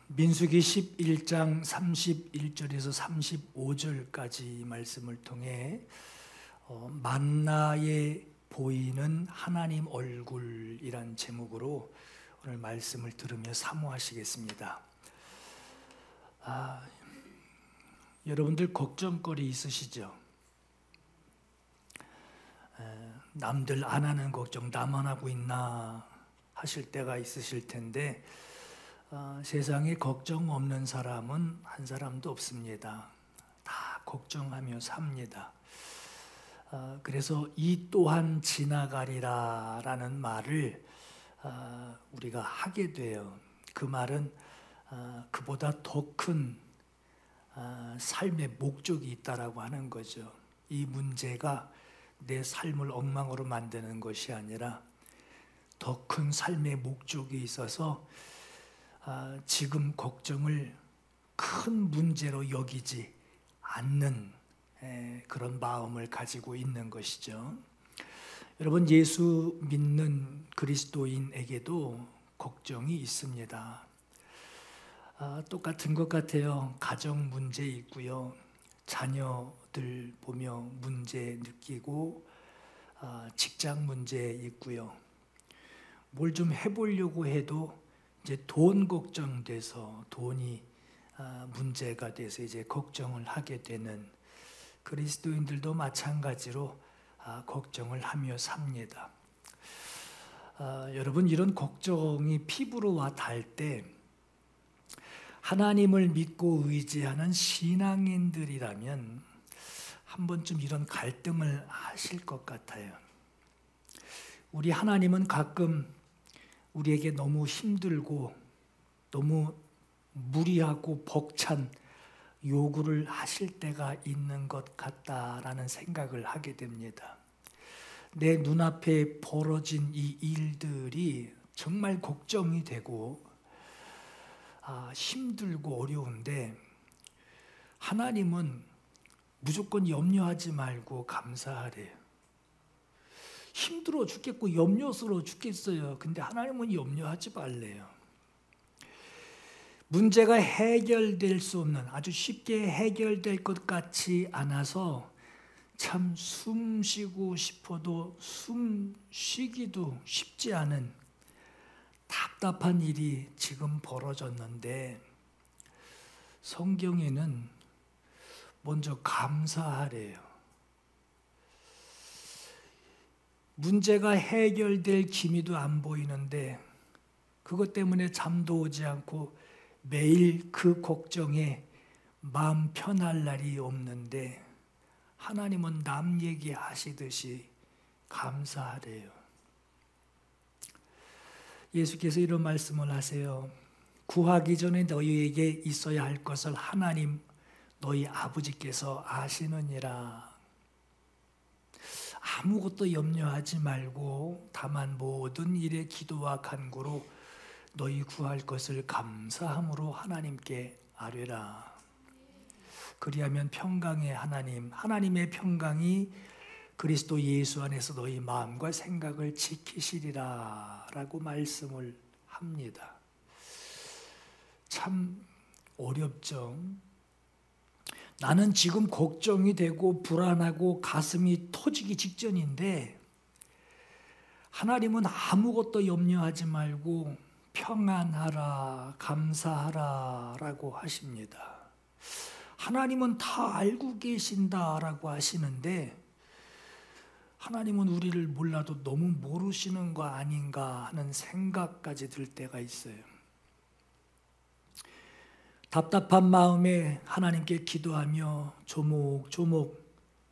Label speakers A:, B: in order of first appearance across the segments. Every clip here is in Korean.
A: 민수기 11장 31절에서 35절까지 말씀을 통해 만나에 보이는 하나님 얼굴이란 제목으로 오늘 말씀을 들으며 사모하시겠습니다. 여러분들 걱정거리 있으시죠? 남들 안 하는 걱정 나만 하고 있나 하실 때가 있으실 텐데 세상에 걱정 없는 사람은 한 사람도 없습니다. 다 걱정하며 삽니다. 그래서 이 또한 지나가리라 라는 말을 우리가 하게 돼요. 그 말은 그보다 더 큰 삶의 목적이 있다라고 하는 거죠. 이 문제가 내 삶을 엉망으로 만드는 것이 아니라 더 큰 삶의 목적이 있어서 지금 걱정을 큰 문제로 여기지 않는 그런 마음을 가지고 있는 것이죠. 여러분, 예수 믿는 그리스도인에게도 걱정이 있습니다. 똑같은 것 같아요. 가정 문제 있고요. 자녀들 보며 문제 느끼고 직장 문제 있고요. 뭘 좀 해보려고 해도 이제 돈 걱정돼서 돈이 문제가 돼서 이제 걱정을 하게 되는 그리스도인들도 마찬가지로 걱정을 하며 삽니다. 여러분, 이런 걱정이 피부로 와 닿을 때 하나님을 믿고 의지하는 신앙인들이라면 한 번쯤 이런 갈등을 하실 것 같아요. 우리 하나님은 가끔 우리에게 너무 힘들고 너무 무리하고 벅찬 요구를 하실 때가 있는 것 같다라는 생각을 하게 됩니다. 내 눈앞에 벌어진 이 일들이 정말 걱정이 되고 힘들고 어려운데 하나님은 무조건 염려하지 말고 감사하래요. 힘들어 죽겠고 염려스러워 죽겠어요. 근데 하나님은 염려하지 말래요. 문제가 해결될 수 없는, 아주 쉽게 해결될 것 같지 않아서 참 숨 쉬고 싶어도 숨 쉬기도 쉽지 않은 답답한 일이 지금 벌어졌는데 성경에는 먼저 감사하래요. 문제가 해결될 기미도 안 보이는데 그것 때문에 잠도 오지 않고 매일 그 걱정에 마음 편할 날이 없는데 하나님은 남 얘기하시듯이 감사하래요. 예수께서 이런 말씀을 하세요. 구하기 전에 너희에게 있어야 할 것을 하나님 너희 아버지께서 아시느니라. 아무것도 염려하지 말고 다만 모든 일에 기도와 간구로 너희 구할 것을 감사함으로 하나님께 아뢰라. 그리하면 평강의 하나님, 하나님의 평강이 그리스도 예수 안에서 너희 마음과 생각을 지키시리라 라고 말씀을 합니다. 참 어렵죠. 나는 지금 걱정이 되고 불안하고 가슴이 터지기 직전인데 하나님은 아무것도 염려하지 말고 평안하라, 감사하라 라고 하십니다. 하나님은 다 알고 계신다라고 하시는데 하나님은 우리를 몰라도 너무 모르시는 거 아닌가 하는 생각까지 들 때가 있어요. 답답한 마음에 하나님께 기도하며 조목조목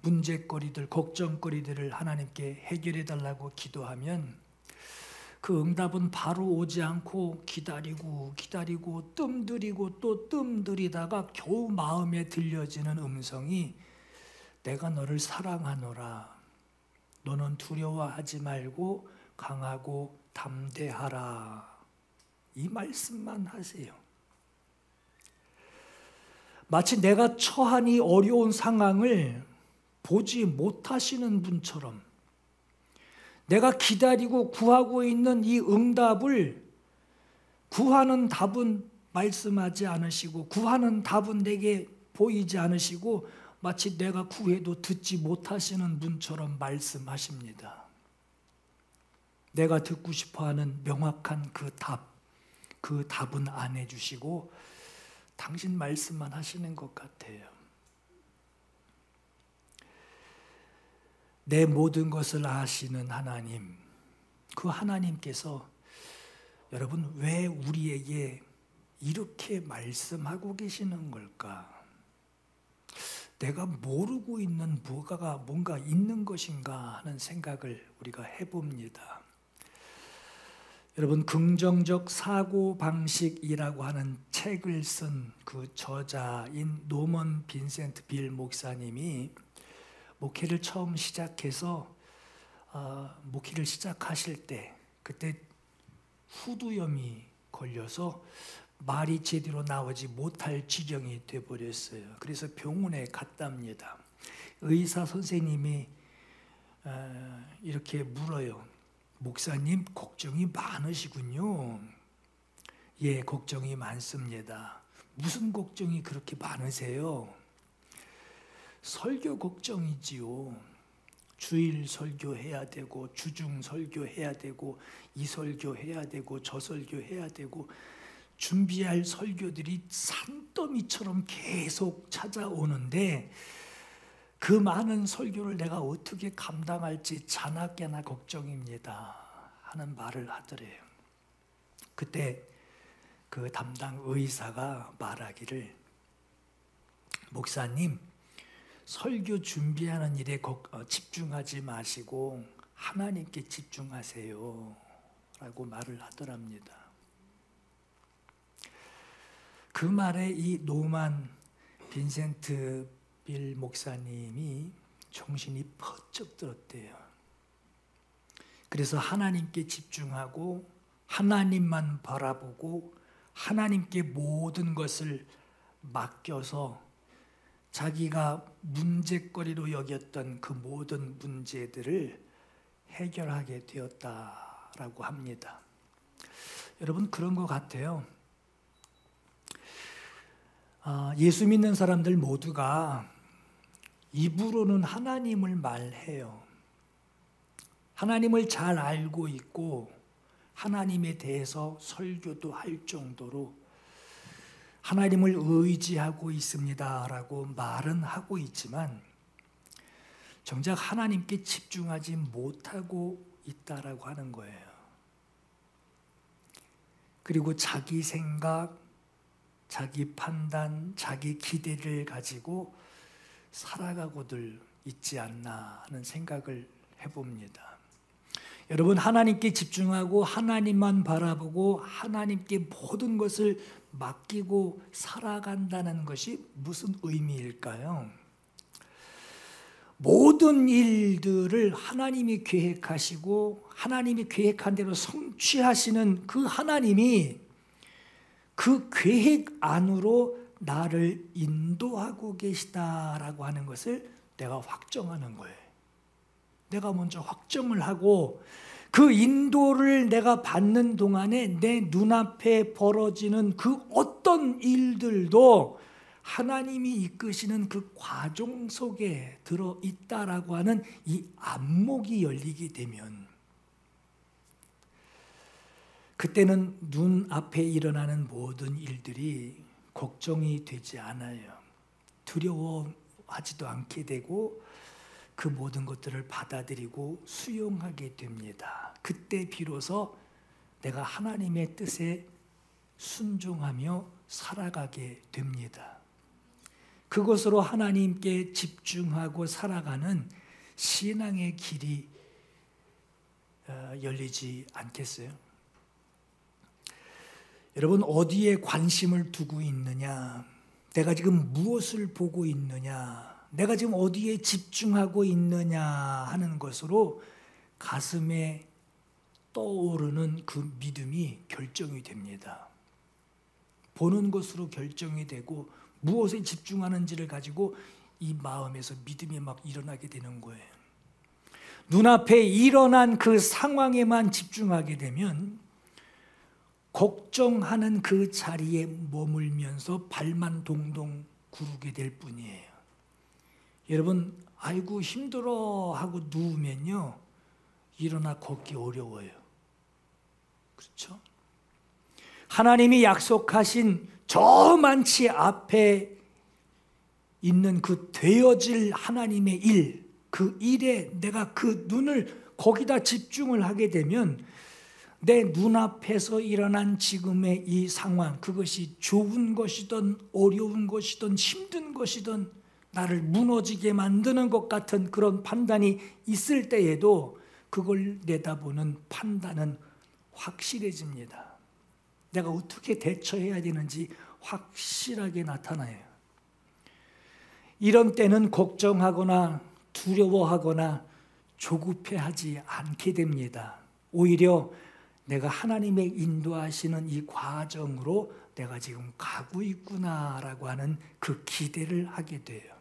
A: 문제거리들, 걱정거리들을 하나님께 해결해 달라고 기도하면 그 응답은 바로 오지 않고 기다리고 뜸들이고 또 뜸들이다가 겨우 마음에 들려지는 음성이 내가 너를 사랑하노라. 너는 두려워하지 말고 강하고 담대하라. 이 말씀만 하세요. 마치 내가 처한 이 어려운 상황을 보지 못하시는 분처럼 내가 기다리고 구하고 있는 이 응답을 구하는 답은 말씀하지 않으시고 구하는 답은 내게 보이지 않으시고 마치 내가 구해도 듣지 못하시는 분처럼 말씀하십니다. 내가 듣고 싶어하는 명확한 그 답은 안 해주시고 당신 말씀만 하시는 것 같아요. 내 모든 것을 아시는 하나님, 그 하나님께서 여러분 왜 우리에게 이렇게 말씀하고 계시는 걸까? 내가 모르고 있는 뭔가 있는 것인가 하는 생각을 우리가 해봅니다. 여러분, 긍정적 사고방식이라고 하는 책을 쓴 그 저자인 노먼 빈센트 빌 목사님이 목회를 처음 시작해서 목회를 시작하실 때 그때 후두염이 걸려서 말이 제대로 나오지 못할 지경이 되어버렸어요. 그래서 병원에 갔답니다. 의사 선생님이 이렇게 물어요. 목사님, 걱정이 많으시군요. 예, 걱정이 많습니다. 무슨 걱정이 그렇게 많으세요? 설교 걱정이지요. 주일 설교해야 되고 주중 설교해야 되고 이 설교해야 되고 저 설교해야 되고 준비할 설교들이 산더미처럼 계속 찾아오는데 그 많은 설교를 내가 어떻게 감당할지 자나깨나 걱정입니다 하는 말을 하더래요. 그때 그 담당 의사가 말하기를, 목사님, 설교 준비하는 일에 집중하지 마시고 하나님께 집중하세요 라고 말을 하더랍니다. 그 말에 이 노만 빈센트 빌 목사님이 정신이 퍼쩍 들었대요. 그래서 하나님께 집중하고 하나님만 바라보고 하나님께 모든 것을 맡겨서 자기가 문제거리로 여겼던 그 모든 문제들을 해결하게 되었다라고 합니다. 여러분, 그런 것 같아요. 예수 믿는 사람들 모두가 입으로는 하나님을 말해요. 하나님을 잘 알고 있고 하나님에 대해서 설교도 할 정도로 하나님을 의지하고 있습니다라고 말은 하고 있지만 정작 하나님께 집중하지 못하고 있다라고 하는 거예요. 그리고 자기 생각, 자기 판단, 자기 기대를 가지고 살아가고들 있지 않나 하는 생각을 해봅니다. 여러분, 하나님께 집중하고 하나님만 바라보고 하나님께 모든 것을 맡기고 살아간다는 것이 무슨 의미일까요? 모든 일들을 하나님이 계획하시고 하나님이 계획한 대로 성취하시는 그 하나님이 그 계획 안으로 나를 인도하고 계시다라고 하는 것을 내가 확정하는 거예요. 내가 먼저 확정을 하고 그 인도를 내가 받는 동안에 내 눈앞에 벌어지는 그 어떤 일들도 하나님이 이끄시는 그 과정 속에 들어있다라고 하는 이 안목이 열리게 되면 그때는 눈앞에 일어나는 모든 일들이 걱정이 되지 않아요. 두려워하지도 않게 되고 그 모든 것들을 받아들이고 수용하게 됩니다. 그때 비로소 내가 하나님의 뜻에 순종하며 살아가게 됩니다. 그것으로 하나님께 집중하고 살아가는 신앙의 길이 열리지 않겠어요? 여러분, 어디에 관심을 두고 있느냐? 내가 지금 무엇을 보고 있느냐? 내가 지금 어디에 집중하고 있느냐 하는 것으로 가슴에 떠오르는 그 믿음이 결정이 됩니다. 보는 것으로 결정이 되고 무엇에 집중하는지를 가지고 이 마음에서 믿음이 막 일어나게 되는 거예요. 눈앞에 일어난 그 상황에만 집중하게 되면 걱정하는 그 자리에 머물면서 발만 동동 구르게 될 뿐이에요. 여러분, 아이고 힘들어 하고 누우면요, 일어나 걷기 어려워요. 그렇죠? 하나님이 약속하신 저 많지 앞에 있는 그 되어질 하나님의 일, 그 일에 내가 그 눈을 거기다 집중을 하게 되면 내 눈앞에서 일어난 지금의 이 상황, 그것이 좋은 것이든 어려운 것이든 힘든 것이든 나를 무너지게 만드는 것 같은 그런 판단이 있을 때에도 그걸 내다보는 판단은 확실해집니다. 내가 어떻게 대처해야 되는지 확실하게 나타나요. 이런 때는 걱정하거나 두려워하거나 조급해하지 않게 됩니다. 오히려 내가 하나님의 인도하시는 이 과정으로 내가 지금 가고 있구나라고 하는 그 기대를 하게 돼요.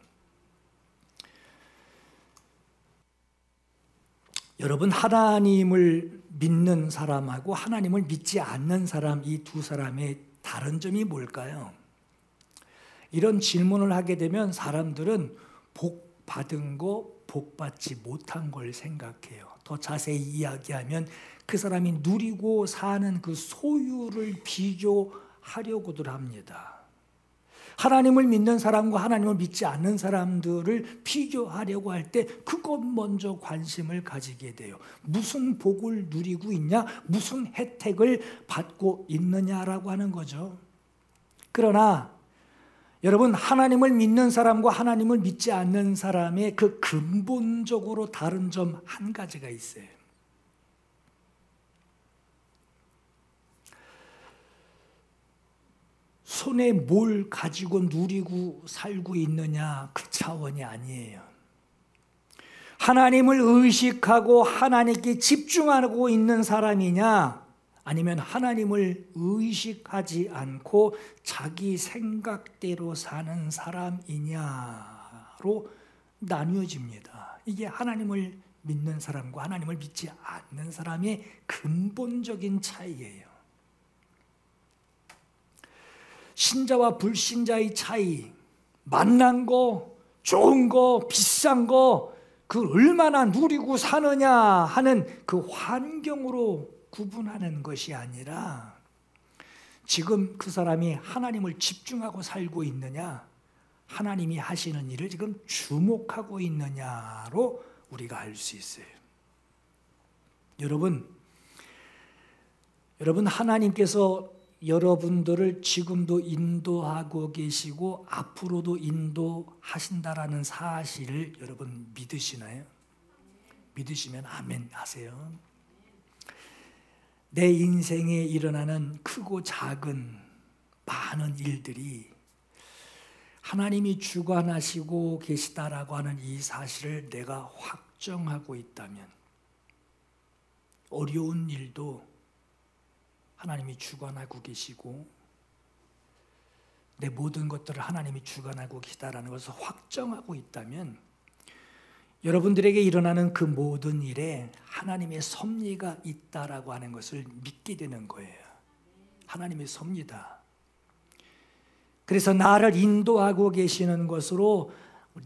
A: 여러분, 하나님을 믿는 사람하고 하나님을 믿지 않는 사람, 이 두 사람의 다른 점이 뭘까요? 이런 질문을 하게 되면 사람들은 복 받은 거, 복 받지 못한 걸 생각해요. 더 자세히 이야기하면 그 사람이 누리고 사는 그 소유를 비교하려고들 합니다. 하나님을 믿는 사람과 하나님을 믿지 않는 사람들을 비교하려고 할 때 그것 먼저 관심을 가지게 돼요. 무슨 복을 누리고 있냐? 무슨 혜택을 받고 있느냐라고 하는 거죠. 그러나 여러분, 하나님을 믿는 사람과 하나님을 믿지 않는 사람의 그 근본적으로 다른 점 한 가지가 있어요. 손에 뭘 가지고 누리고 살고 있느냐, 그 차원이 아니에요. 하나님을 의식하고 하나님께 집중하고 있는 사람이냐, 아니면 하나님을 의식하지 않고 자기 생각대로 사는 사람이냐로 나뉘어집니다. 이게 하나님을 믿는 사람과 하나님을 믿지 않는 사람의 근본적인 차이예요. 신자와 불신자의 차이, 만난 거, 좋은 거, 비싼 거, 그 얼마나 누리고 사느냐 하는 그 환경으로 구분하는 것이 아니라 지금 그 사람이 하나님을 집중하고 살고 있느냐, 하나님이 하시는 일을 지금 주목하고 있느냐로 우리가 알 수 있어요. 여러분 하나님께서 여러분들을 지금도 인도하고 계시고 앞으로도 인도하신다라는 사실을 여러분 믿으시나요? 믿으시면 아멘 하세요. 내 인생에 일어나는 크고 작은 많은 일들이 하나님이 주관하시고 계시다라고 하는 이 사실을 내가 확정하고 있다면 어려운 일도 하나님이 주관하고 계시고 내 모든 것들을 하나님이 주관하고 계시다라는 것을 확정하고 있다면 여러분들에게 일어나는 그 모든 일에 하나님의 섭리가 있다라고 하는 것을 믿게 되는 거예요. 하나님의 섭리다. 그래서 나를 인도하고 계시는 것으로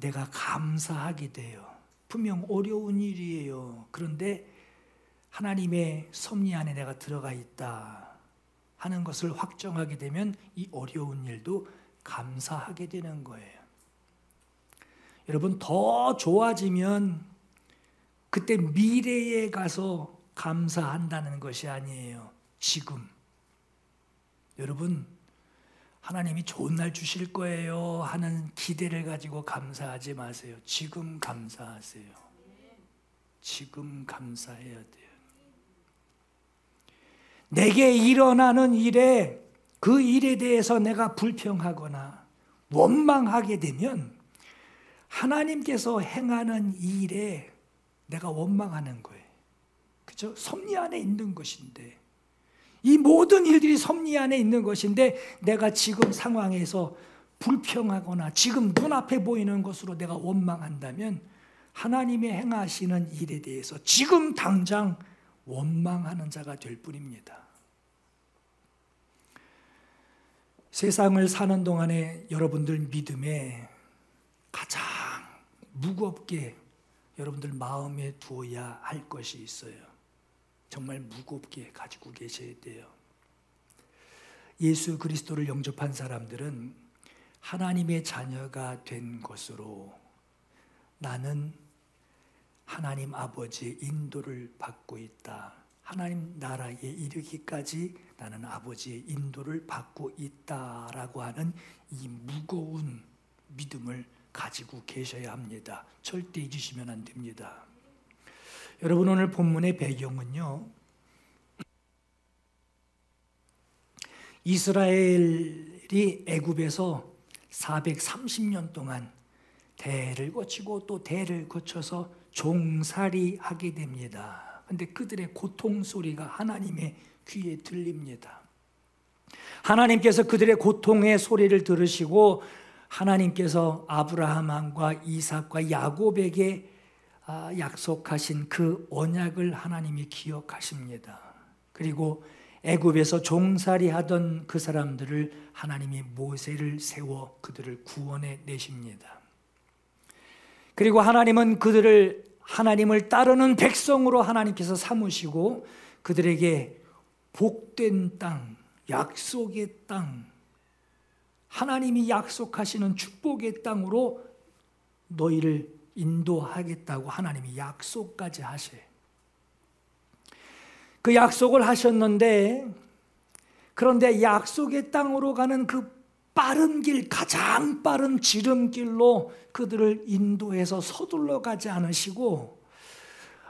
A: 내가 감사하게 돼요. 분명 어려운 일이에요. 그런데 하나님의 섭리 안에 내가 들어가 있다 하는 것을 확정하게 되면 이 어려운 일도 감사하게 되는 거예요. 여러분, 더 좋아지면 그때 미래에 가서 감사한다는 것이 아니에요. 지금. 여러분, 하나님이 좋은 날 주실 거예요 하는 기대를 가지고 감사하지 마세요. 지금 감사하세요. 지금 감사해야 돼요. 내게 일어나는 일에 그 일에 대해서 내가 불평하거나 원망하게 되면 하나님께서 행하는 일에 내가 원망하는 거예요. 그렇죠? 섭리 안에 있는 것인데 이 모든 일들이 섭리 안에 있는 것인데 내가 지금 상황에서 불평하거나 지금 눈앞에 보이는 것으로 내가 원망한다면 하나님의 행하시는 일에 대해서 지금 당장 원망하는 자가 될 뿐입니다. 세상을 사는 동안에 여러분들 믿음에 가장 무겁게 여러분들 마음에 두어야 할 것이 있어요. 정말 무겁게 가지고 계셔야 돼요. 예수 그리스도를 영접한 사람들은 하나님의 자녀가 된 것으로 나는 하나님 아버지의 인도를 받고 있다. 하나님 나라에 이르기까지 나는 아버지의 인도를 받고 있다라고 하는 이 무거운 믿음을 가지고 계셔야 합니다. 절대 잊으시면 안 됩니다. 여러분, 오늘 본문의 배경은요, 이스라엘이 애굽에서 430년 동안 대를 거치고 또 대를 거쳐서 종살이 하게 됩니다. 그런데 그들의 고통 소리가 하나님의 귀에 들립니다. 하나님께서 그들의 고통의 소리를 들으시고 하나님께서 아브라함과 이삭과 야곱에게 약속하신 그 언약을 하나님이 기억하십니다. 그리고 애굽에서 종살이 하던 그 사람들을 하나님이 모세를 세워 그들을 구원해 내십니다. 그리고 하나님은 그들을 하나님을 따르는 백성으로 하나님께서 삼으시고 그들에게 복된 땅, 약속의 땅, 하나님이 약속하시는 축복의 땅으로 너희를 인도하겠다고 하나님이 약속까지 하셔요. 그 약속을 하셨는데, 그런데 약속의 땅으로 가는 그 빠른 길, 가장 빠른 지름길로 그들을 인도해서 서둘러 가지 않으시고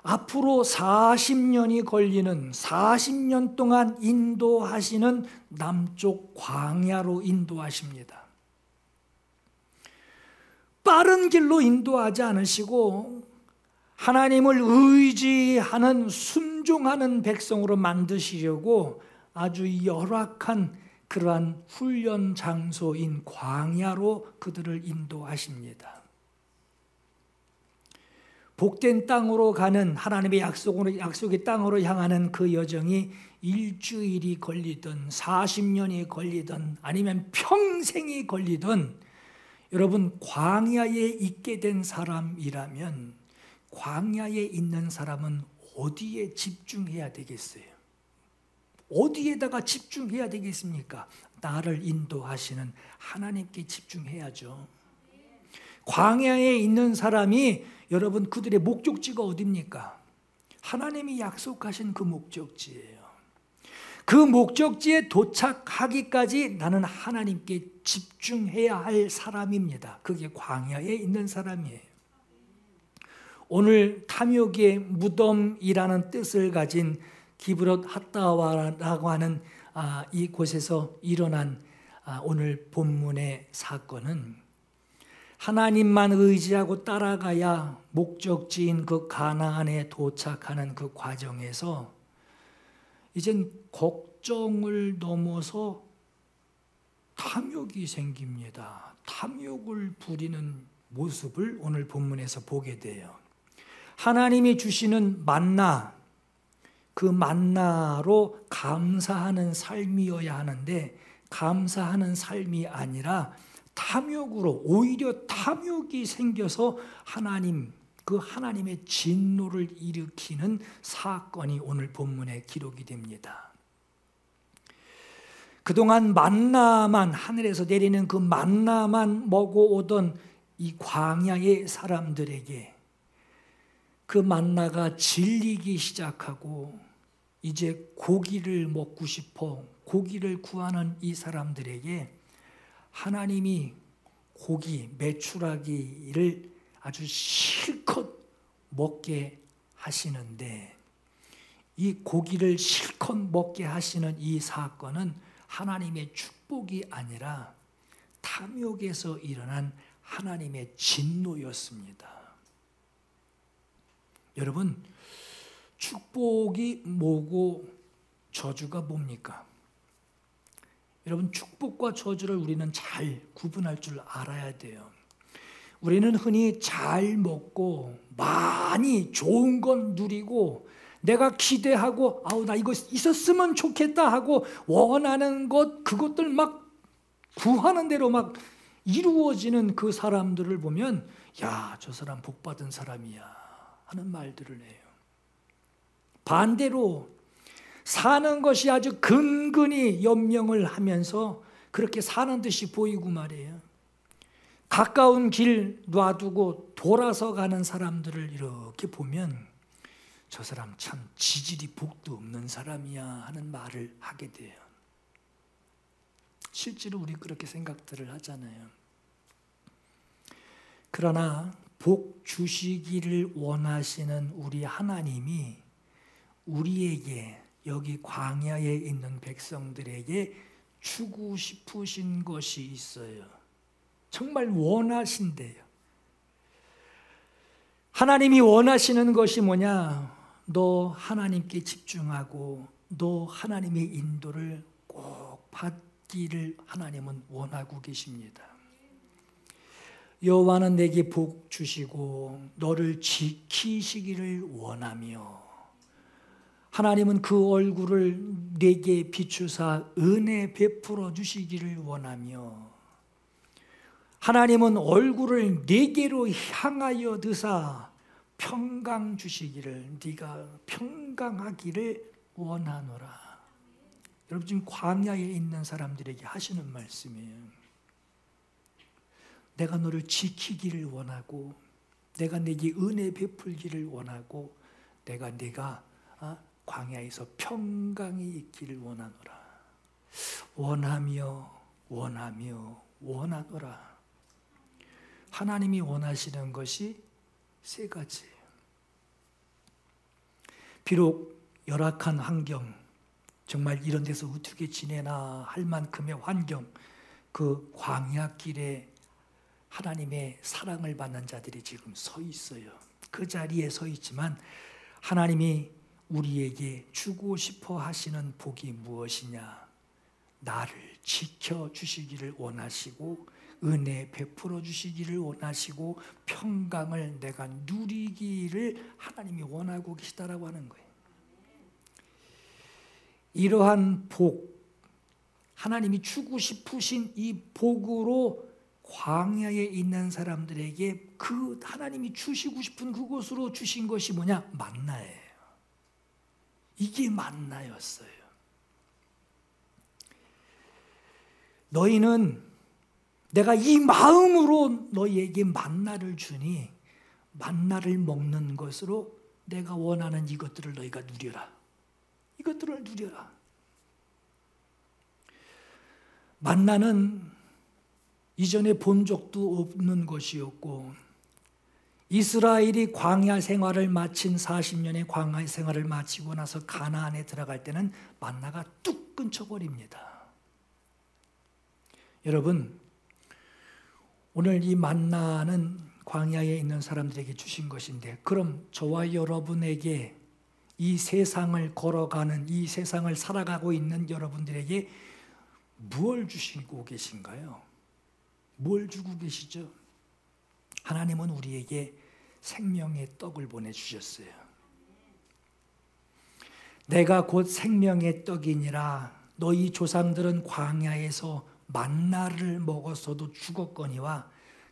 A: 앞으로 40년이 걸리는 40년 동안 인도하시는 남쪽 광야로 인도하십니다. 빠른 길로 인도하지 않으시고 하나님을 의지하는 순종하는 백성으로 만드시려고 아주 열악한 그러한 훈련 장소인 광야로 그들을 인도하십니다. 복된 땅으로 가는 하나님의 약속의 땅으로 향하는 그 여정이 일주일이 걸리든 40년이 걸리든 아니면 평생이 걸리든 여러분, 광야에 있게 된 사람이라면 광야에 있는 사람은 어디에 집중해야 되겠어요? 어디에다가 집중해야 되겠습니까? 나를 인도하시는 하나님께 집중해야죠. 광야에 있는 사람이 여러분, 그들의 목적지가 어디입니까? 하나님이 약속하신 그 목적지예요. 그 목적지에 도착하기까지 나는 하나님께 집중해야 할 사람입니다. 그게 광야에 있는 사람이에요. 오늘 탐욕의 무덤이라는 뜻을 가진 기브롯 핫다와라고 하는 이곳에서 일어난 오늘 본문의 사건은 하나님만 의지하고 따라가야 목적지인 그 가나안에 도착하는 그 과정에서 이젠 걱정을 넘어서 탐욕이 생깁니다. 탐욕을 부리는 모습을 오늘 본문에서 보게 돼요. 하나님이 주시는 만나, 그 만나로 감사하는 삶이어야 하는데 감사하는 삶이 아니라 탐욕으로, 오히려 탐욕이 생겨서 그 하나님의 진노를 일으키는 사건이 오늘 본문에 기록이 됩니다. 그동안 만나만, 하늘에서 내리는 그 만나만 먹어오던 이 광야의 사람들에게 그 만나가 질리기 시작하고 이제 고기를 먹고 싶어 고기를 구하는 이 사람들에게 하나님이 고기, 메추라기를 아주 실컷 먹게 하시는데 이 고기를 실컷 먹게 하시는 이 사건은 하나님의 축복이 아니라 탐욕에서 일어난 하나님의 진노였습니다. 여러분, 축복이 뭐고 저주가 뭡니까? 여러분, 축복과 저주를 우리는 잘 구분할 줄 알아야 돼요. 우리는 흔히 잘 먹고 많이 좋은 건 누리고 내가 기대하고 나 이거 있었으면 좋겠다 하고 원하는 것, 그것들 막 구하는 대로 막 이루어지는 그 사람들을 보면 야, 저 사람 복 받은 사람이야 하는 말들을 해요. 반대로 사는 것이 아주 근근히 연명을 하면서 그렇게 사는 듯이 보이고 말이에요. 가까운 길 놔두고 돌아서 가는 사람들을 이렇게 보면 저 사람 참 지질이 복도 없는 사람이야 하는 말을 하게 돼요. 실제로 우리 그렇게 생각들을 하잖아요. 그러나 복 주시기를 원하시는 우리 하나님이 우리에게, 여기 광야에 있는 백성들에게 주고 싶으신 것이 있어요. 정말 원하신대요. 하나님이 원하시는 것이 뭐냐? 너 하나님께 집중하고 너 하나님의 인도를 꼭 받기를 하나님은 원하고 계십니다. 여호와는 내게 복 주시고 너를 지키시기를 원하며, 하나님은 그 얼굴을 내게 비추사 은혜 베풀어 주시기를 원하며, 하나님은 얼굴을 내게로 향하여 드사 평강 주시기를, 네가 평강하기를 원하노라. 여러분, 지금 광야에 있는 사람들에게 하시는 말씀이에요. 내가 너를 지키기를 원하고, 내가 내게 은혜 베풀기를 원하고, 네가 광야에서 평강이 있기를 원하노라. 원하며 원하노라. 하나님이 원하시는 것이 세 가지예요. 비록 열악한 환경, 정말 이런 데서 어떻게 지내나 할 만큼의 환경, 그 광야길에 하나님의 사랑을 받는 자들이 지금 서 있어요. 그 자리에 서 있지만 하나님이 우리에게 주고 싶어 하시는 복이 무엇이냐? 나를 지켜주시기를 원하시고 은혜 베풀어 주시기를 원하시고 평강을 내가 누리기를 하나님이 원하고 계시다라고 하는 거예요. 이러한 복, 하나님이 주고 싶으신 이 복으로 광야에 있는 사람들에게 그 하나님이 주시고 싶은 그곳으로 주신 것이 뭐냐? 만나예요. 이게 만나였어요. 너희는 내가 이 마음으로 너희에게 만나를 주니 만나를 먹는 것으로 내가 원하는 이것들을 너희가 누려라. 이것들을 누려라. 만나는 이전에 본 적도 없는 것이었고, 이스라엘이 광야 생활을 마친 40년의 광야 생활을 마치고 나서 가나안에 들어갈 때는 만나가 뚝 끊쳐버립니다. 여러분, 오늘 이 만나는 광야에 있는 사람들에게 주신 것인데, 그럼 저와 여러분에게 이 세상을 걸어가는, 이 세상을 살아가고 있는 여러분들에게 무엇을 주시고 계신가요? 뭘 주고 계시죠? 하나님은 우리에게 생명의 떡을 보내주셨어요. 내가 곧 생명의 떡이니라. 너희 조상들은 광야에서 만나를 먹었어도 죽었거니와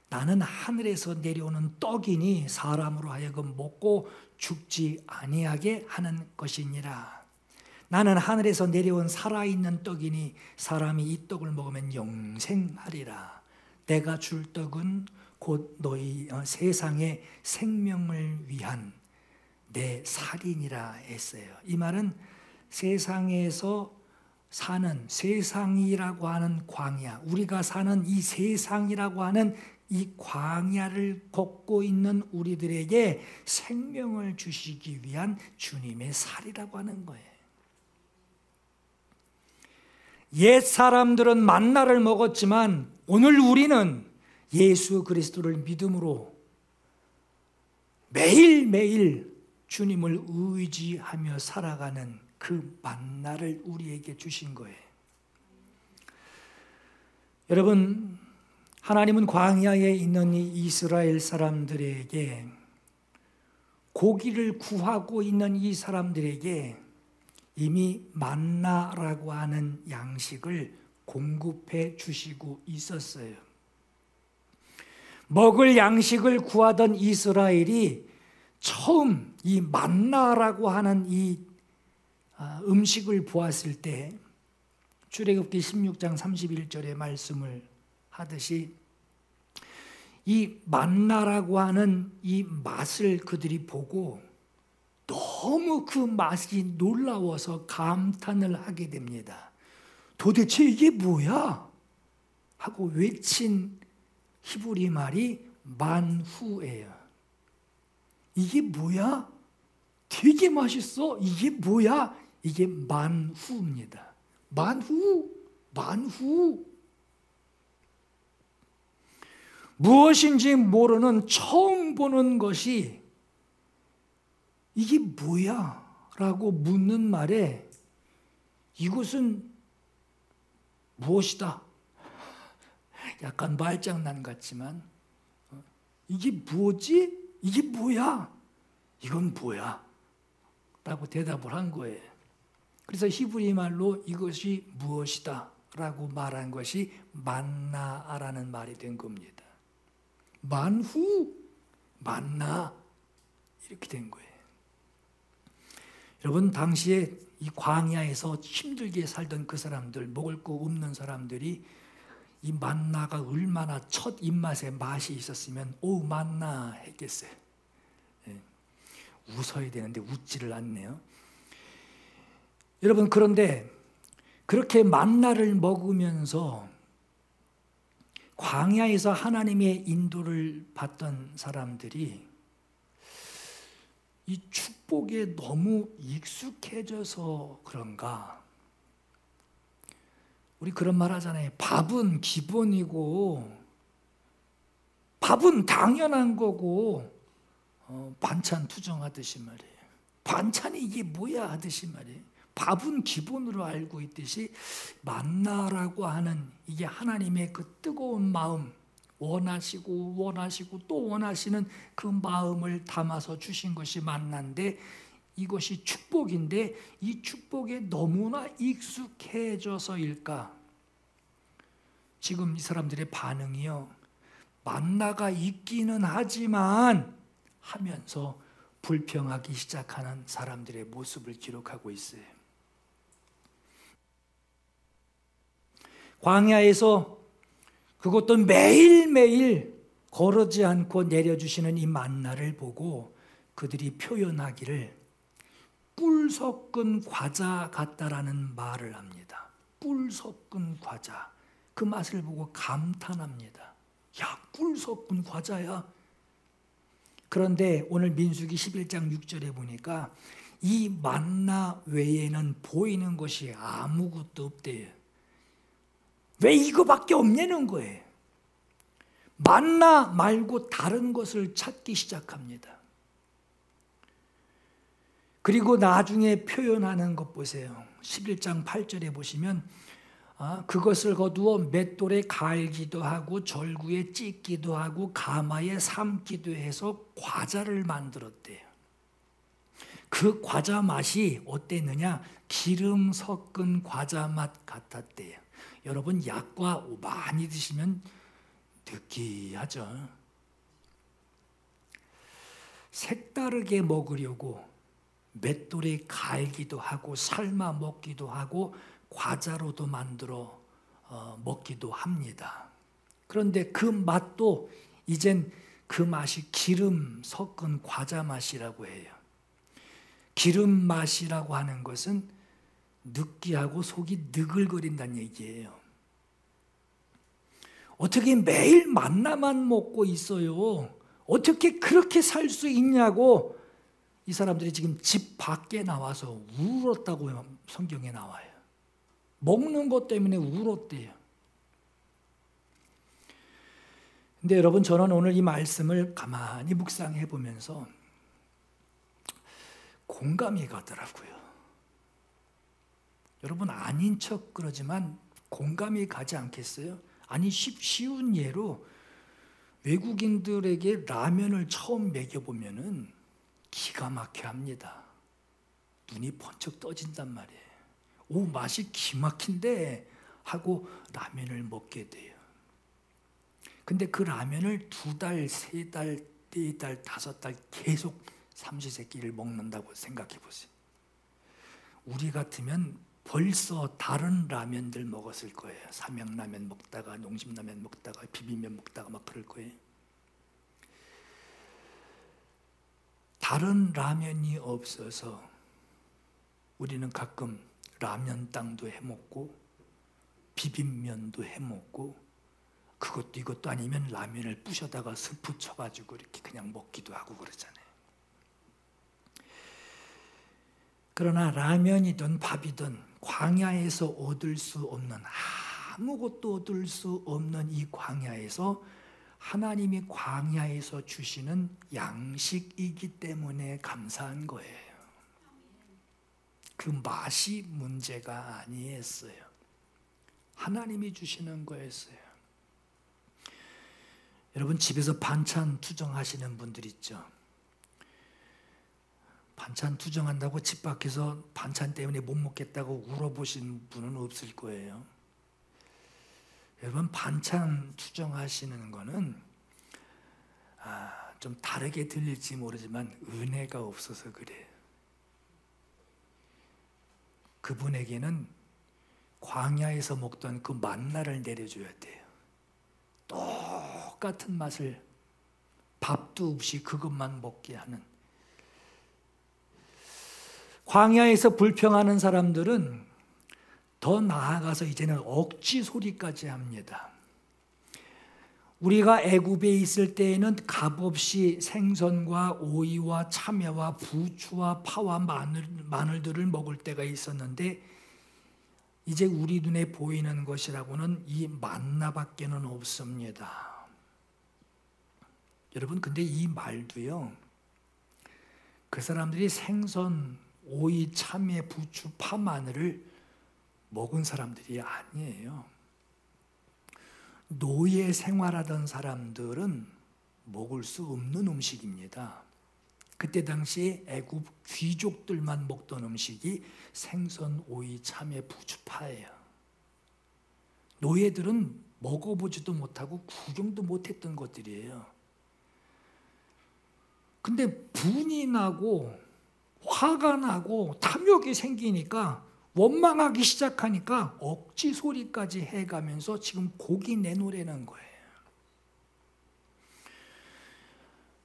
A: 나는 하늘에서 내려오는 떡이니 사람으로 하여금 먹고 죽지 아니하게 하는 것이니라. 나는 하늘에서 내려온 살아있는 떡이니 사람이 이 떡을 먹으면 영생하리라. 내가 줄 떡은 곧 너희 세상의 생명을 위한 내 살이니라 했어요. 이 말은 세상에서 사는, 세상이라고 하는 광야, 우리가 사는 이 세상이라고 하는 이 광야를 걷고 있는 우리들에게 생명을 주시기 위한 주님의 살이라고 하는 거예요. 옛 사람들은 만나를 먹었지만 오늘 우리는 예수 그리스도를 믿음으로 매일매일 주님을 의지하며 살아가는 그 만나를 우리에게 주신 거예요. 여러분, 하나님은 광야에 있는 이 이스라엘 사람들에게, 고기를 구하고 있는 이 사람들에게 이미 만나라고 하는 양식을 공급해 주시고 있었어요. 먹을 양식을 구하던 이스라엘이 처음 이 만나라고 하는 이 음식을 보았을 때 출애굽기 16장 31절의 말씀을 하듯이 이 만나라고 하는 이 맛을 그들이 보고 너무 그 맛이 놀라워서 감탄을 하게 됩니다. 도대체 이게 뭐야? 하고 외친 히브리 말이 만후예요. 이게 뭐야? 되게 맛있어. 이게 뭐야? 이게 만후입니다. 만후. 무엇인지 모르는 처음 보는 것이 이게 뭐야? 라고 묻는 말에 이것은 무엇이다? 약간 말장난 같지만 이게 뭐지? 이게 뭐야? 이건 뭐야? 라고 대답을 한 거예요. 그래서 히브리 말로 이것이 무엇이다? 라고 말한 것이 만나라는 말이 된 겁니다. 만후, 만나 이렇게 된 거예요. 여러분 당시에 이 광야에서 힘들게 살던 그 사람들, 먹을 거 없는 사람들이 이 만나가 얼마나 첫 입맛에 맛이 있었으면 오 만나 했겠어요. 웃어야 되는데 웃지를 않네요. 여러분 그런데 그렇게 만나를 먹으면서 광야에서 하나님의 인도를 받던 사람들이 이 축복에 너무 익숙해져서 그런가? 우리 그런 말 하잖아요. 밥은 기본이고 밥은 당연한 거고 반찬 투정하듯이 말이에요. 반찬이 이게 뭐야 하듯이 말이에요. 밥은 기본으로 알고 있듯이 만나라고 하는 이게 하나님의 그 뜨거운 마음 원하시고 또 원하시는 그 마음을 담아서 주신 것이 만나인데 이것이 축복인데 이 축복에 너무나 익숙해져서일까? 지금 이 사람들의 반응이요. 만나가 있기는 하지만 하면서 불평하기 시작하는 사람들의 모습을 기록하고 있어요. 광야에서 그것도 매일매일 거르지 않고 내려주시는 이 만나를 보고 그들이 표현하기를 꿀 섞은 과자 같다라는 말을 합니다. 꿀 섞은 과자. 그 맛을 보고 감탄합니다. 야, 꿀 섞은 과자야. 그런데 오늘 민수기 11장 6절에 보니까 이 만나 외에는 보이는 것이 아무것도 없대요. 왜 이거밖에 없냐는 거예요. 만나 말고 다른 것을 찾기 시작합니다. 그리고 나중에 표현하는 것 보세요. 11장 8절에 보시면 그것을 거두어 맷돌에 갈기도 하고 절구에 찢기도 하고 가마에 삶기도 해서 과자를 만들었대요. 그 과자 맛이 어땠느냐? 기름 섞은 과자 맛 같았대요. 여러분 약과 많이 드시면 느끼하죠. 색다르게 먹으려고 맷돌에 갈기도 하고 삶아 먹기도 하고 과자로도 만들어 먹기도 합니다. 그런데 그 맛도 이젠 그 맛이 기름 섞은 과자 맛이라고 해요. 기름 맛이라고 하는 것은 느끼하고 속이 느글거린다는 얘기예요. 어떻게 매일 만나만 먹고 있어요? 어떻게 그렇게 살 수 있냐고 이 사람들이 지금 집 밖에 나와서 울었다고 성경에 나와요. 먹는 것 때문에 울었대요. 근데 여러분 저는 오늘 이 말씀을 가만히 묵상해 보면서 공감이 가더라고요. 여러분 아닌 척 그러지만 공감이 가지 않겠어요? 아니 쉬운 예로 외국인들에게 라면을 처음 먹여보면은 기가 막혀 합니다. 눈이 번쩍 떠진단 말이에요. 오 맛이 기막힌데 하고 라면을 먹게 돼요. 근데 그 라면을 2달, 3달, 4달, 5달 계속 삼시세끼를 먹는다고 생각해 보세요. 우리 같으면 벌써 다른 라면들 먹었을 거예요. 삼양라면 먹다가 농심라면 먹다가 비빔면 먹다가 막 그럴 거예요. 다른 라면이 없어서 우리는 가끔 라면 땅도 해먹고 비빔면도 해먹고 그것도 이것도 아니면 라면을 부셔다가 스프 쳐가지고 이렇게 그냥 먹기도 하고 그러잖아요. 그러나 라면이든 밥이든 광야에서 얻을 수 없는, 아무것도 얻을 수 없는 이 광야에서 하나님이 광야에서 주시는 양식이기 때문에 감사한 거예요. 그 맛이 문제가 아니었어요. 하나님이 주시는 거였어요. 여러분 집에서 반찬 투정하시는 분들 있죠. 반찬 투정한다고 집 밖에서 반찬 때문에 못 먹겠다고 울어보신 분은 없을 거예요. 여러분 반찬 투정하시는 거는 좀 다르게 들릴지 모르지만 은혜가 없어서 그래요. 그분에게는 광야에서 먹던 그 만나를 내려줘야 돼요. 똑같은 맛을 밥도 없이 그것만 먹게 하는. 광야에서 불평하는 사람들은 더 나아가서 이제는 억지 소리까지 합니다. 우리가 애굽에 있을 때에는 값없이 생선과 오이와 참외와 부추와 파와 마늘들을 먹을 때가 있었는데 이제 우리 눈에 보이는 것이라고는 이 만나밖에는 없습니다. 여러분 근데 이 말도요, 그 사람들이 생선, 오이, 참외, 부추, 파, 마늘을 먹은 사람들이 아니에요. 노예 생활하던 사람들은 먹을 수 없는 음식입니다. 그때 당시에 애굽 귀족들만 먹던 음식이 생선, 오이, 참외, 부추, 파예요. 노예들은 먹어보지도 못하고 구경도 못했던 것들이에요. 근데 분이 나고 화가 나고 탐욕이 생기니까 원망하기 시작하니까 억지 소리까지 해가면서 지금 곡이 내노래는 거예요.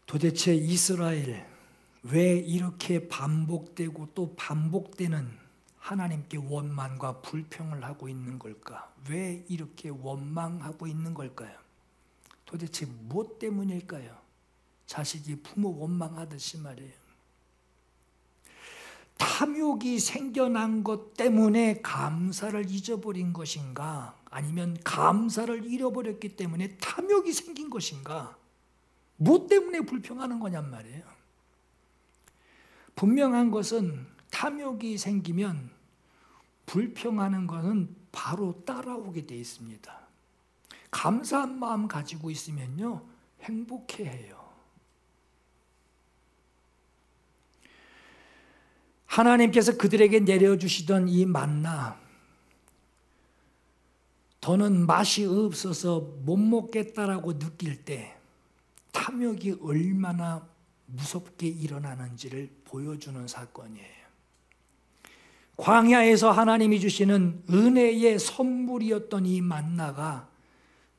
A: 도대체 이스라엘 왜 이렇게 반복되고 또 반복되는 하나님께 원망과 불평을 하고 있는 걸까? 왜 이렇게 원망하고 있는 걸까요? 도대체 무엇 때문일까요? 자식이 부모 원망하듯이 말이에요. 탐욕이 생겨난 것 때문에 감사를 잊어버린 것인가? 아니면 감사를 잃어버렸기 때문에 탐욕이 생긴 것인가? 무엇 때문에 불평하는 거냔 말이에요. 분명한 것은 탐욕이 생기면 불평하는 것은 바로 따라오게 돼 있습니다. 감사한 마음 가지고 있으면요, 행복해해요. 하나님께서 그들에게 내려주시던 이 만나, 더는 맛이 없어서 못 먹겠다라고 느낄 때 탐욕이 얼마나 무섭게 일어나는지를 보여주는 사건이에요. 광야에서 하나님이 주시는 은혜의 선물이었던 이 만나가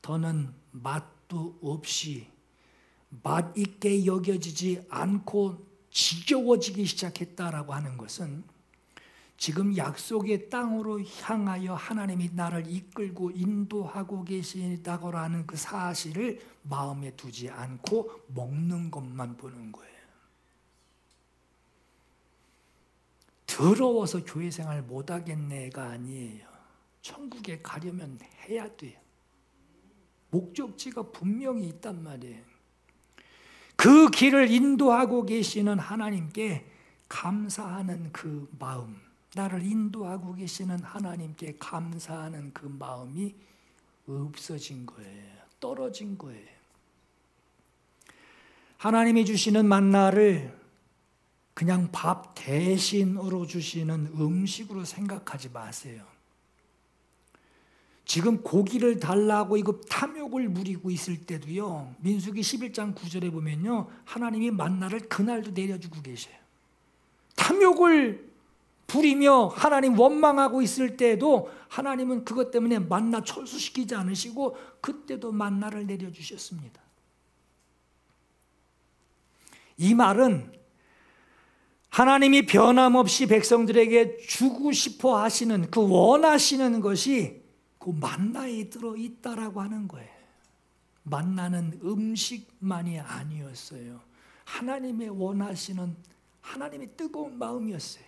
A: 더는 맛도 없이 맛있게 여겨지지 않고 지겨워지기 시작했다라고 하는 것은 지금 약속의 땅으로 향하여 하나님이 나를 이끌고 인도하고 계시다고 하는 그 사실을 마음에 두지 않고 먹는 것만 보는 거예요. 더러워서 교회 생활 못하겠네가 아니에요. 천국에 가려면 해야 돼요. 목적지가 분명히 있단 말이에요. 그 길을 인도하고 계시는 하나님께 감사하는 그 마음, 나를 인도하고 계시는 하나님께 감사하는 그 마음이 없어진 거예요. 떨어진 거예요. 하나님이 주시는 만나를 그냥 밥 대신으로 주시는 음식으로 생각하지 마세요. 지금 고기를 달라고 이거 탐욕을 부리고 있을 때도요, 민수기 11장 9절에 보면요, 하나님이 만나를 그날도 내려주고 계셔요. 탐욕을 부리며 하나님 원망하고 있을 때에도 하나님은 그것 때문에 만나 철수시키지 않으시고 그때도 만나를 내려주셨습니다. 이 말은 하나님이 변함없이 백성들에게 주고 싶어 하시는 그 원하시는 것이 그 만나에 들어있다라고 하는 거예요. 만나는 음식만이 아니었어요. 하나님의 원하시는 하나님의 뜨거운 마음이었어요.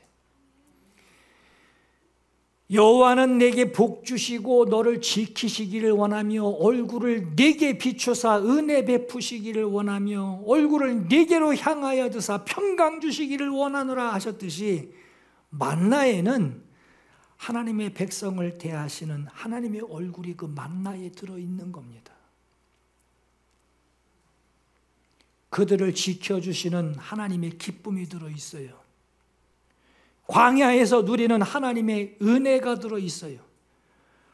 A: 여호와는 내게 복 주시고 너를 지키시기를 원하며 얼굴을 내게 비추사 은혜 베푸시기를 원하며 얼굴을 내게로 향하여 드사 평강 주시기를 원하노라 하셨듯이 만나에는 하나님의 백성을 대하시는 하나님의 얼굴이 그 만나에 들어있는 겁니다. 그들을 지켜주시는 하나님의 기쁨이 들어있어요. 광야에서 누리는 하나님의 은혜가 들어있어요.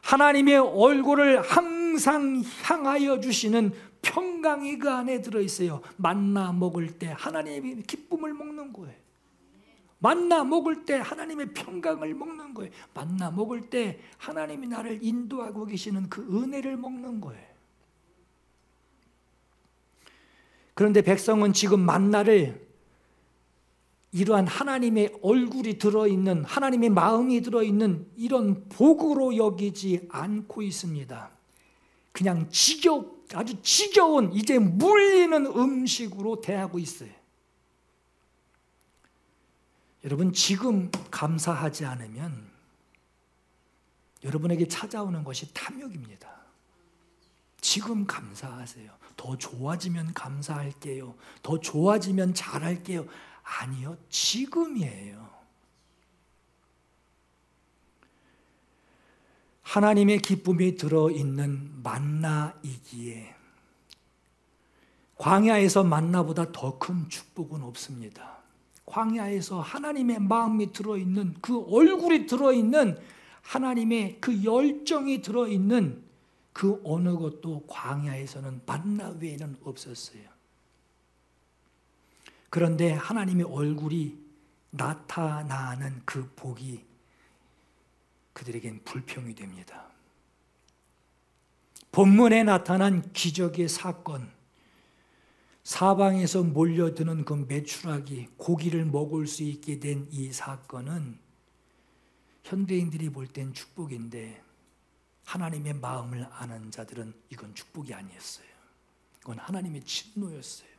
A: 하나님의 얼굴을 항상 향하여 주시는 평강이 그 안에 들어있어요. 만나 먹을 때 하나님의 기쁨을 먹는 거예요. 만나 먹을 때 하나님의 평강을 먹는 거예요. 만나 먹을 때 하나님이 나를 인도하고 계시는 그 은혜를 먹는 거예요. 그런데 백성은 지금 만나를 이러한 하나님의 얼굴이 들어있는, 하나님의 마음이 들어있는 이런 복으로 여기지 않고 있습니다. 그냥 아주 지겨운, 이제 물리는 음식으로 대하고 있어요. 여러분, 지금 감사하지 않으면 여러분에게 찾아오는 것이 탐욕입니다. 지금 감사하세요. 더 좋아지면 감사할게요. 더 좋아지면 잘할게요. 아니요, 지금이에요. 하나님의 기쁨이 들어있는 만나이기에 광야에서 만나보다 더 큰 축복은 없습니다. 광야에서 하나님의 마음이 들어있는 그 얼굴이 들어있는 하나님의 그 열정이 들어있는 그 어느 것도 광야에서는 만나 외에는 없었어요. 그런데 하나님의 얼굴이 나타나는 그 복이 그들에겐 불평이 됩니다. 본문에 나타난 기적의 사건, 사방에서 몰려드는 그 메추라기, 고기를 먹을 수 있게 된 이 사건은 현대인들이 볼 땐 축복인데 하나님의 마음을 아는 자들은 이건 축복이 아니었어요. 이건 하나님의 진노였어요.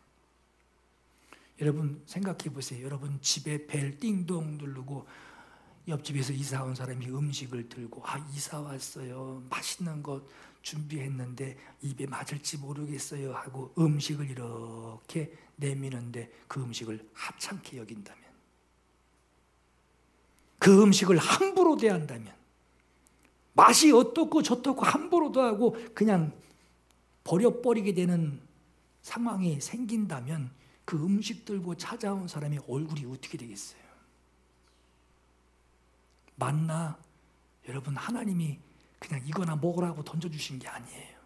A: 여러분 생각해 보세요. 여러분 집에 벨 띵동 누르고 옆집에서 이사 온 사람이 음식을 들고 이사 왔어요. 맛있는 것 준비했는데 입에 맞을지 모르겠어요 하고 음식을 이렇게 내미는데 그 음식을 하찮게 여긴다면, 그 음식을 함부로 대한다면, 맛이 어떻고 저떻고 함부로도 하고 그냥 버려버리게 되는 상황이 생긴다면 그 음식 들고 찾아온 사람의 얼굴이 어떻게 되겠어요? 만나, 여러분 하나님이 그냥 이거나 먹으라고 던져주신 게 아니에요.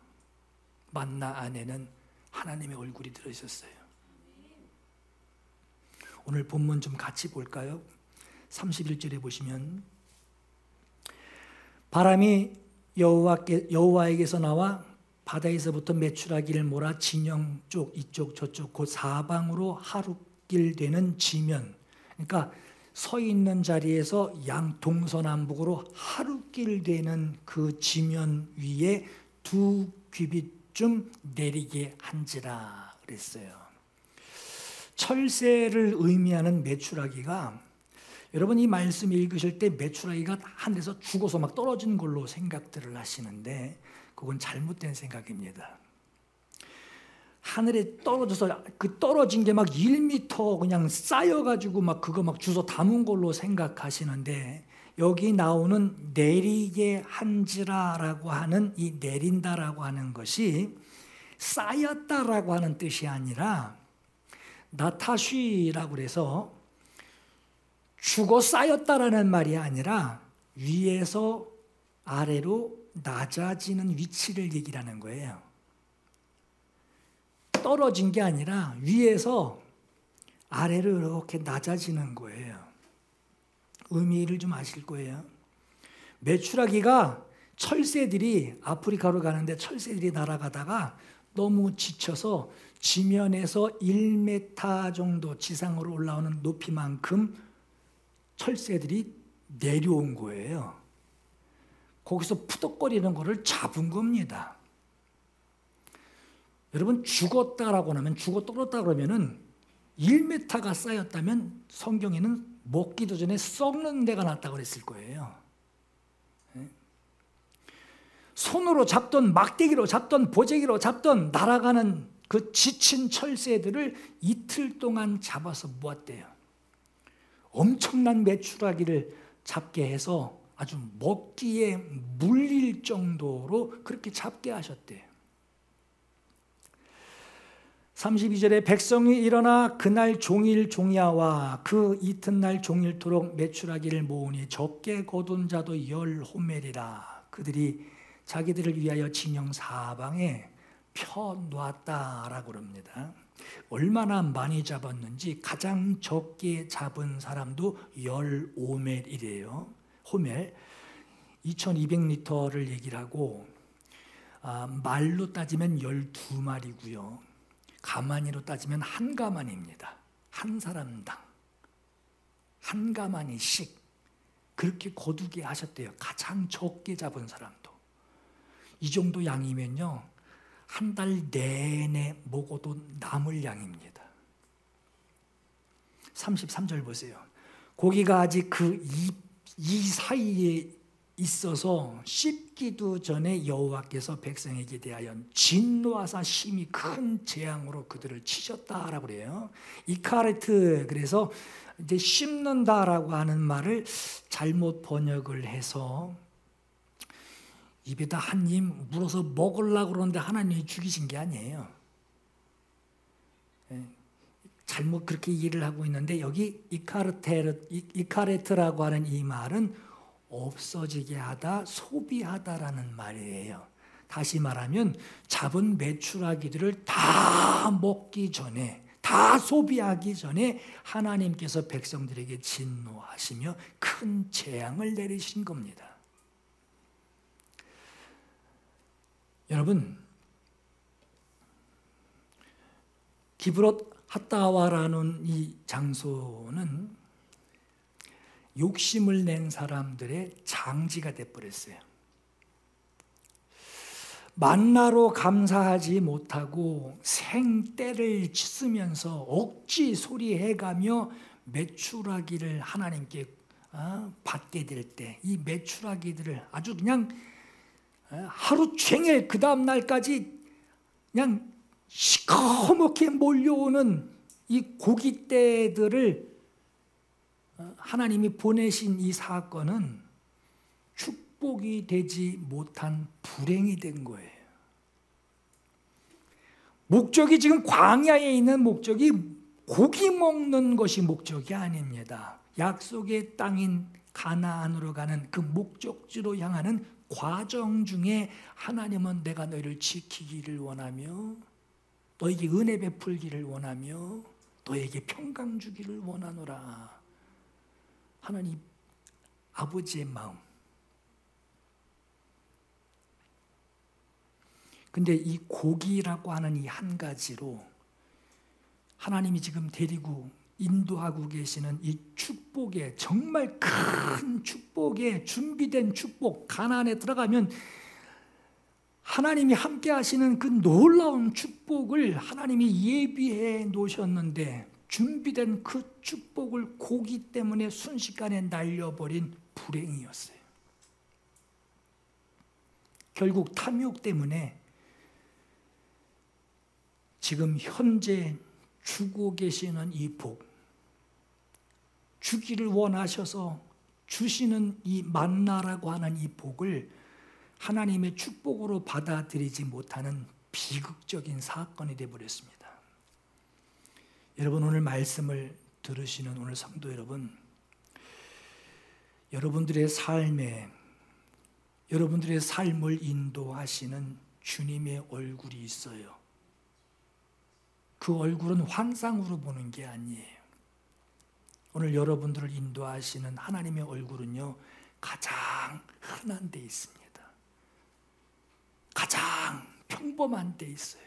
A: 만나 안에는 하나님의 얼굴이 들어있었어요. 오늘 본문 좀 같이 볼까요? 31절에 보시면 바람이 여호와에게서 나와 바다에서부터 메추라기를 몰아 진영 쪽 이쪽 저쪽 곧 사방으로 하루길 되는 지면, 그러니까 서 있는 자리에서 양 동서남북으로 하루길 되는 그 지면 위에 2규빗쯤 내리게 한지라 그랬어요. 철새를 의미하는 메추라기가, 여러분 이 말씀 읽으실 때 메추라기가 하늘에서 죽어서 막 떨어진 걸로 생각들을 하시는데 그건 잘못된 생각입니다. 하늘에 떨어져서 그 떨어진 게 막 1m 그냥 쌓여가지고 막 그거 막 주워 담은 걸로 생각하시는데, 여기 나오는 내리게 한지라라고 하는 이 내린다라고 하는 것이 쌓였다라고 하는 뜻이 아니라 나타쉬라고 그래서 죽어 쌓였다라는 말이 아니라 위에서 아래로 낮아지는 위치를 얘기하는 거예요. 떨어진 게 아니라 위에서 아래로 이렇게 낮아지는 거예요. 의미를 좀 아실 거예요. 메추라기가 철새들이 아프리카로 가는데 철새들이 날아가다가 너무 지쳐서 지면에서 1m 정도 지상으로 올라오는 높이만큼 철새들이 내려온 거예요. 거기서 푸덕거리는 거를 잡은 겁니다. 여러분 죽었다라고 하면 죽어 떨었다 그러면은 1m가 쌓였다면 성경에는 먹기도 전에 썩는 데가 났다고 그랬을 거예요. 손으로 잡던 막대기로 잡던 보재기로 잡던 날아가는 그 지친 철새들을 이틀 동안 잡아서 모았대요. 엄청난 메추라기를 잡게 해서 아주 먹기에 물릴 정도로 그렇게 잡게 하셨대요. 32절에 백성이 일어나 그날 종일 종야와 그 이튿날 종일토록 메추라기를 모으니 적게 거둔 자도 10호멜이라. 그들이 자기들을 위하여 진영 사방에 펴놓았다라고 합니다. 얼마나 많이 잡았는지 가장 적게 잡은 사람도 10호멜이래요. 호멜 2200리터를 얘기를 하고 말로 따지면 12마리고요. 가마니로 따지면 한 가마니입니다. 한 사람당 한 가마니씩 그렇게 거두게 하셨대요. 가장 적게 잡은 사람도. 이 정도 양이면요 한 달 내내 먹어도 남을 양입니다. 33절 보세요. 고기가 아직 그 이 사이에 있어서 씹기도 전에 여호와께서 백성에게 대하여 진노하사 심히 큰 재앙으로 그들을 치셨다라고 그래요. 이카레트, 그래서 이제 씹는다라고 하는 말을 잘못 번역을 해서 입에다 한 입 물어서 먹으려고 그러는데 하나님이 죽이신 게 아니에요. 잘못 그렇게 이해를 하고 있는데 여기 이카레트라고 하는 이 말은 없어지게 하다, 소비하다라는 말이에요. 다시 말하면 잡은 메추라기들을 다 먹기 전에, 다 소비하기 전에 하나님께서 백성들에게 진노하시며 큰 재앙을 내리신 겁니다. 여러분, 기브롯 핫다와라는 이 장소는 욕심을 낸 사람들의 장지가 돼버렸어요. 만나로 감사하지 못하고 생떼를 쓰면서 억지 소리해가며 메추라기를 하나님께 받게 될 때 이 메추라기들을 아주 그냥 하루 종일 그 다음 날까지 그냥 시커멓게 몰려오는 이 고깃떼들을 하나님이 보내신 이 사건은 축복이 되지 못한 불행이 된 거예요. 목적이 지금 광야에 있는 목적이 고기 먹는 것이 목적이 아닙니다. 약속의 땅인 가나안으로 가는 그 목적지로 향하는 과정 중에 하나님은 내가 너희를 지키기를 원하며 너에게 은혜 베풀기를 원하며 너에게 평강 주기를 원하노라. 하나님 아버지의 마음. 근데 이 고기라고 하는 이 한 가지로 하나님이 지금 데리고 인도하고 계시는 이 축복에, 정말 큰 축복에, 준비된 축복, 가나안에 들어가면 하나님이 함께 하시는 그 놀라운 축복을 하나님이 예비해 놓으셨는데 준비된 그 축복을 고기 때문에 순식간에 날려버린 불행이었어요. 결국 탐욕 때문에 지금 현재 주고 계시는 이 복, 주기를 원하셔서 주시는 이 만나라고 하는 이 복을 하나님의 축복으로 받아들이지 못하는 비극적인 사건이 되어버렸습니다. 여러분, 오늘 말씀을 들으시는 오늘 성도 여러분, 여러분들의 삶에, 여러분들의 삶을 인도하시는 주님의 얼굴이 있어요. 그 얼굴은 환상으로 보는 게 아니에요. 오늘 여러분들을 인도하시는 하나님의 얼굴은요, 가장 흔한 데 있습니다. 가장 평범한 데 있어요.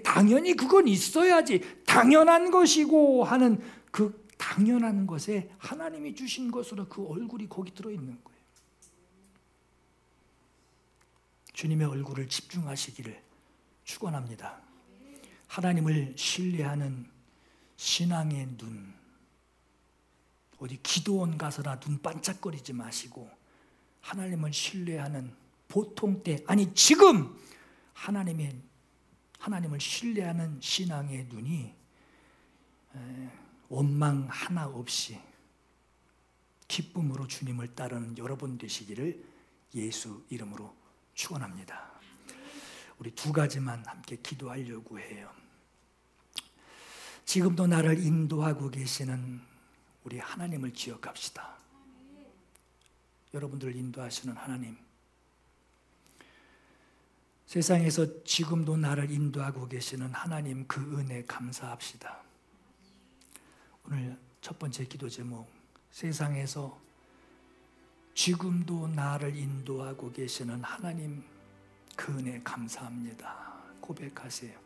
A: 당연히 그건 있어야지, 당연한 것이고 하는 그 당연한 것에 하나님이 주신 것으로 그 얼굴이 거기 들어있는 거예요. 주님의 얼굴을 집중하시기를 축원합니다. 하나님을 신뢰하는 신앙의 눈, 어디 기도원 가서나 눈 반짝거리지 마시고 하나님을 신뢰하는 보통 때, 아니 지금 하나님을 신뢰하는 신앙의 눈이 원망 하나 없이 기쁨으로 주님을 따르는 여러분 되시기를 예수 이름으로 축원합니다. 우리 두 가지만 함께 기도하려고 해요. 지금도 나를 인도하고 계시는 우리 하나님을 기억합시다. 여러분들을 인도하시는 하나님, 세상에서 지금도 나를 인도하고 계시는 하나님, 그 은혜 감사합시다. 오늘 첫 번째 기도 제목, 세상에서 지금도 나를 인도하고 계시는 하나님, 그 은혜 감사합니다. 고백하세요.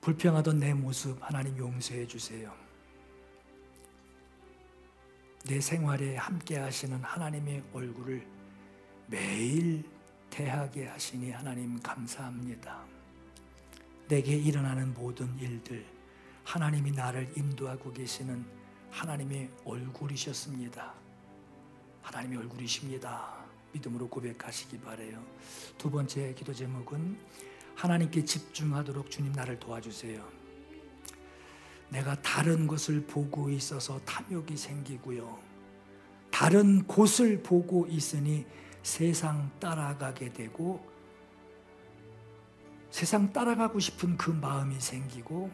A: 불평하던 내 모습 하나님 용서해 주세요. 내 생활에 함께 하시는 하나님의 얼굴을 매일 대하게 하시니 하나님 감사합니다. 내게 일어나는 모든 일들, 하나님이 나를 인도하고 계시는 하나님의 얼굴이셨습니다. 하나님의 얼굴이십니다. 믿음으로 고백하시기 바라요. 두 번째 기도 제목은 하나님께 집중하도록 주님 나를 도와주세요. 내가 다른 것을 보고 있어서 탐욕이 생기고요, 다른 곳을 보고 있으니 세상 따라가게 되고, 세상 따라가고 싶은 그 마음이 생기고,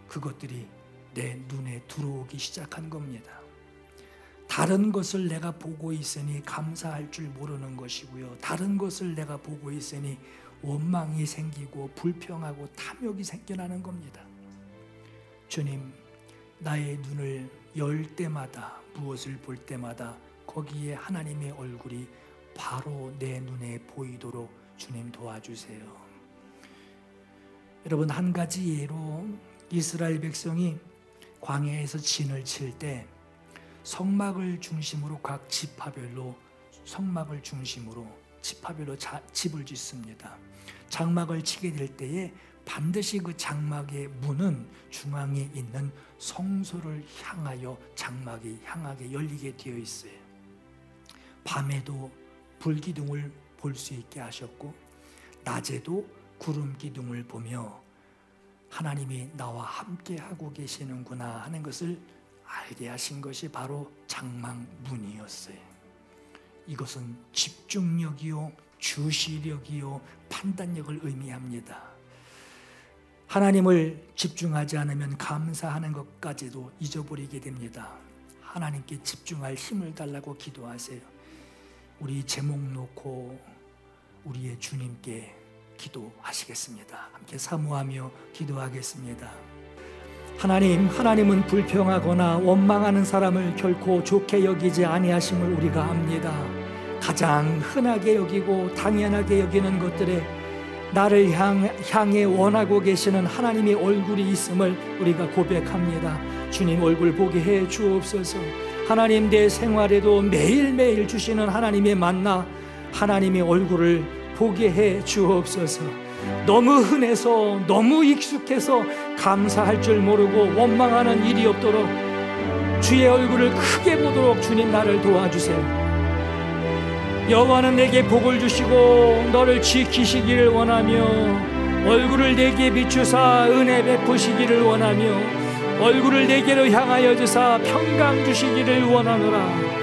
A: 그것들이 내 눈에 들어오기 시작한 겁니다. 다른 것을 내가 보고 있으니 감사할 줄 모르는 것이고요, 다른 것을 내가 보고 있으니 원망이 생기고 불평하고 탐욕이 생겨나는 겁니다. 주님, 나의 눈을 열 때마다, 무엇을 볼 때마다 거기에 하나님의 얼굴이 바로 내 눈에 보이도록 주님 도와주세요. 여러분, 한 가지 예로 이스라엘 백성이 광야에서 진을 칠 때 성막을 중심으로 각 지파별로 집을 짓습니다. 장막을 치게 될 때에 반드시 그 장막의 문은 중앙에 있는 성소를 향하여 장막이 향하게 열리게 되어 있어요. 밤에도 불기둥을 볼 수 있게 하셨고, 낮에도 구름 기둥을 보며 하나님이 나와 함께 하고 계시는구나 하는 것을 알게 하신 것이 바로 장막문이었어요. 이것은 집중력이요, 주시력이요, 판단력을 의미합니다. 하나님을 집중하지 않으면 감사하는 것까지도 잊어버리게 됩니다. 하나님께 집중할 힘을 달라고 기도하세요. 우리 제목 놓고 우리의 주님께 기도하시겠습니다. 함께 사모하며 기도하겠습니다. 하나님은 불평하거나 원망하는 사람을 결코 좋게 여기지 아니하심을 우리가 압니다. 가장 흔하게 여기고 당연하게 여기는 것들에 나를 향해 원하고 계시는 하나님의 얼굴이 있음을 우리가 고백합니다. 주님 얼굴 보게 해 주옵소서. 하나님, 내 생활에도 매일매일 주시는 하나님의 만나, 하나님의 얼굴을 보게 해 주옵소서. 너무 흔해서, 너무 익숙해서 감사할 줄 모르고 원망하는 일이 없도록 주의 얼굴을 크게 보도록 주님 나를 도와주세요. 여호와는 내게 복을 주시고 너를 지키시기를 원하며, 얼굴을 내게 비추사 은혜 베푸시기를 원하며, 얼굴을 내게로 향하여 주사 평강 주시기를 원하노라.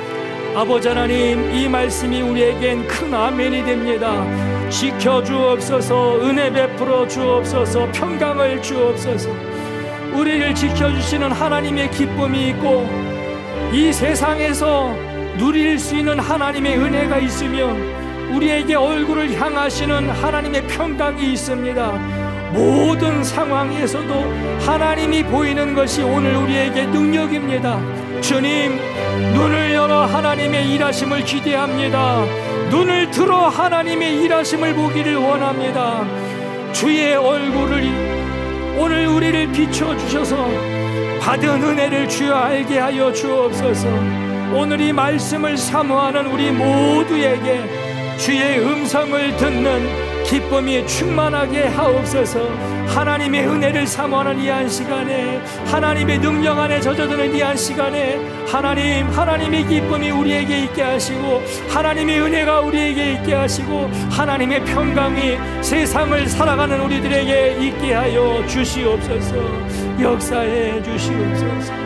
A: 아버지 하나님, 이 말씀이 우리에겐 큰 아멘이 됩니다. 지켜주옵소서, 은혜 베풀어 주옵소서, 평강을 주옵소서. 우리를 지켜주시는 하나님의 기쁨이 있고, 이 세상에서 누릴 수 있는 하나님의 은혜가 있으며 우리에게 얼굴을 향하시는 하나님의 평강이 있습니다. 모든 상황에서도 하나님이 보이는 것이 오늘 우리에게 능력입니다. 주님, 눈을 열어 하나님의 일하심을 기대합니다. 눈을 들어 하나님의 일하심을 보기를 원합니다. 주의 얼굴을 오늘 우리를 비춰주셔서 받은 은혜를 주여 알게 하여 주옵소서. 오늘 이 말씀을 사모하는 우리 모두에게 주의 음성을 듣는 기쁨이 충만하게 하옵소서. 하나님의 은혜를 사모하는 이 한 시간에, 하나님의 능력 안에 젖어드는 이 한 시간에 하나님의 기쁨이 우리에게 있게 하시고, 하나님의 은혜가 우리에게 있게 하시고, 하나님의 평강이 세상을 살아가는 우리들에게 있게 하여 주시옵소서. 역사해 주시옵소서.